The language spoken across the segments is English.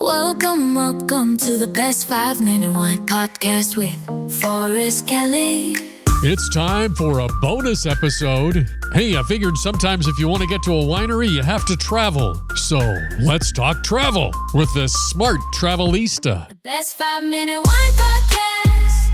Welcome to the Best 5 Minute Wine Podcast with Forrest Kelly. It's time for a bonus episode. Hey, I figured sometimes if you want to get to a winery, you have to travel. So let's talk travel with the Smart Travelista. The Best 5 Minute Wine Podcast.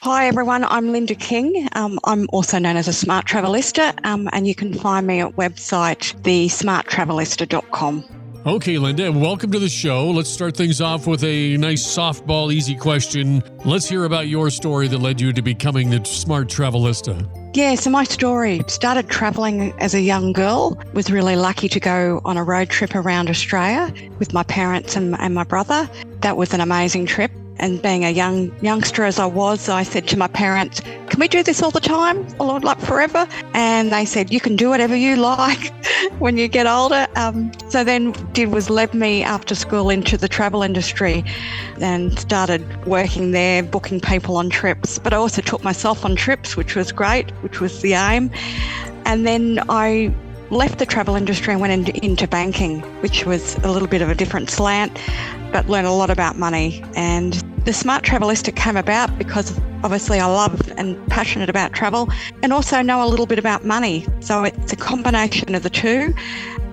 Hi everyone, I'm Linda King. I'm also known as a Smart Travelista, and you can find me at website thesmarttravelista.com. Okay, Linda, welcome to the show. Let's start things off with a nice softball, easy question. Let's hear about your story that led you to becoming the Smart Travelista. Yeah, so my story started travelling as a young girl. Was really lucky to go on a road trip around Australia with my parents and my brother. That was an amazing trip. And being a youngster as I was, I said to my parents, can we do this all the time, or like forever? And they said, you can do whatever you like when you get older. So then led me after school into the travel industry and started working there, booking people on trips. But I also took myself on trips, which was great, which was the aim. And then I left the travel industry and went into banking, which was a little bit of a different slant, but learned a lot about money. And the Smart Travelista came about because obviously I love and passionate about travel and also know a little bit about money. So it's a combination of the two,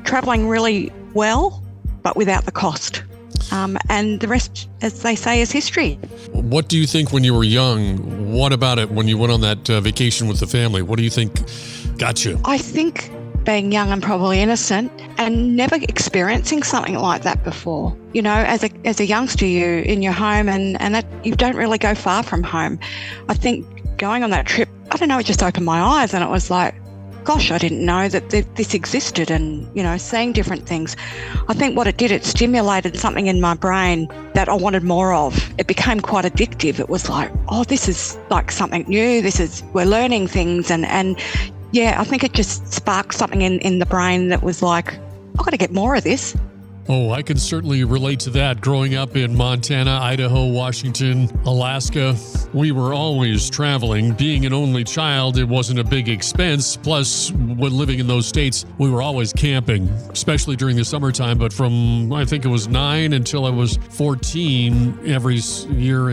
traveling really well, but without the cost. And the rest, as they say, is history. What do you think when you were young? What about it when you went on that vacation with the family? What do you think got you? I think being young and probably innocent and never experiencing something like that before. You know, as a youngster, you're in your home and that you don't really go far from home. I think going on that trip, I don't know, it just opened my eyes and it was like, gosh, I didn't know that this existed, and, you know, seeing different things. I think what it did, it stimulated something in my brain that I wanted more of. It became quite addictive. It was like, oh, this is like something new. We're learning things and yeah, I think it just sparked something in the brain that was like, I've got to get more of this. Oh, I can certainly relate to that. Growing up in Montana, Idaho, Washington, Alaska, we were always traveling. Being an only child, it wasn't a big expense. Plus, when living in those states, we were always camping, especially during the summertime. But from, I think it was 9 until I was 14, every year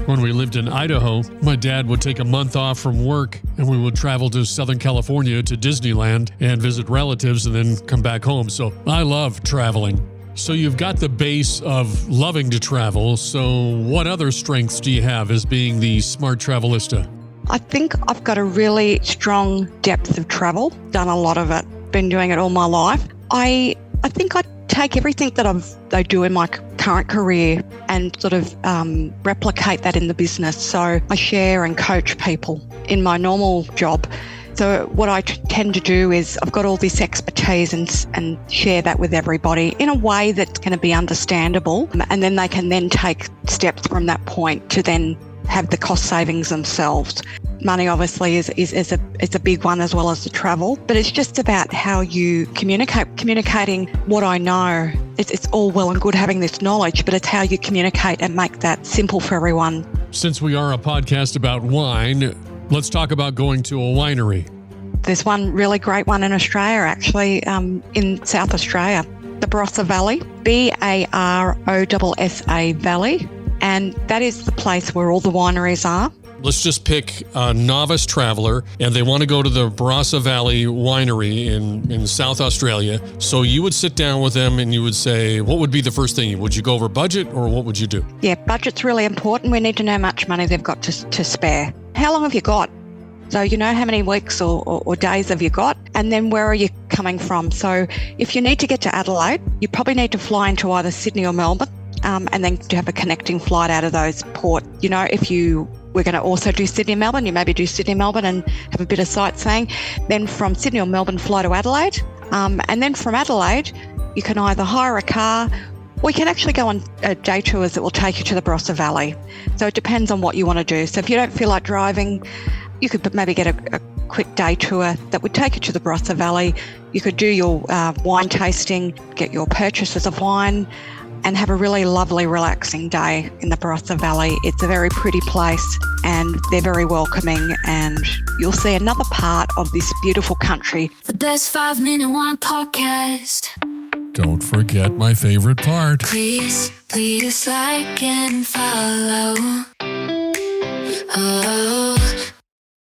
when we lived in Idaho, my dad would take a month off from work and we would travel to Southern California to Disneyland and visit relatives and then come back home. So I love traveling. So you've got the base of loving to travel. So what other strengths do you have as being the Smart Travelista? I think I've got a really strong depth of travel, done a lot of it, been doing it all my life. I think I take everything that I do in my current career and sort of replicate that in the business. So I share and coach people in my normal job. So what I tend to do is I've got all this expertise and share that with everybody in a way that's going to be understandable, and then they can then take steps from that point to then have the cost savings themselves. Money obviously is a big one, as well as the travel, but it's just about how you communicating what I know. It's all well and good having this knowledge, but it's how you communicate and make that simple for everyone. Since we are a podcast about wine, let's talk about going to a winery. There's one really great one in Australia, actually, in South Australia, the Barossa Valley, Barossa Valley, and that is the place where all the wineries are. Let's just pick a novice traveler, and they want to go to the Barossa Valley winery in South Australia. So you would sit down with them and you would say, what would be the first thing? Would you go over budget, or what would you do? Yeah, budget's really important. We need to know how much money they've got to spare. How long have you got? So you know how many weeks or days have you got, and then where are you coming from? So if you need to get to Adelaide, you probably need to fly into either Sydney or Melbourne, and then to have a connecting flight out of those ports. You know, we're going to also do Sydney-Melbourne, you maybe do Sydney-Melbourne and have a bit of sightseeing. Then from Sydney or Melbourne, fly to Adelaide. And then from Adelaide, you can either hire a car, or you can actually go on day tours that will take you to the Barossa Valley. So it depends on what you want to do. So if you don't feel like driving, you could maybe get a quick day tour that would take you to the Barossa Valley. You could do your wine tasting, get your purchases of wine, and have a really lovely, relaxing day in the Barossa Valley. It's a very pretty place and they're very welcoming, and you'll see another part of this beautiful country. The Best 5 Minute Wine Podcast. Don't forget my favorite part. Please, please like and follow. Oh.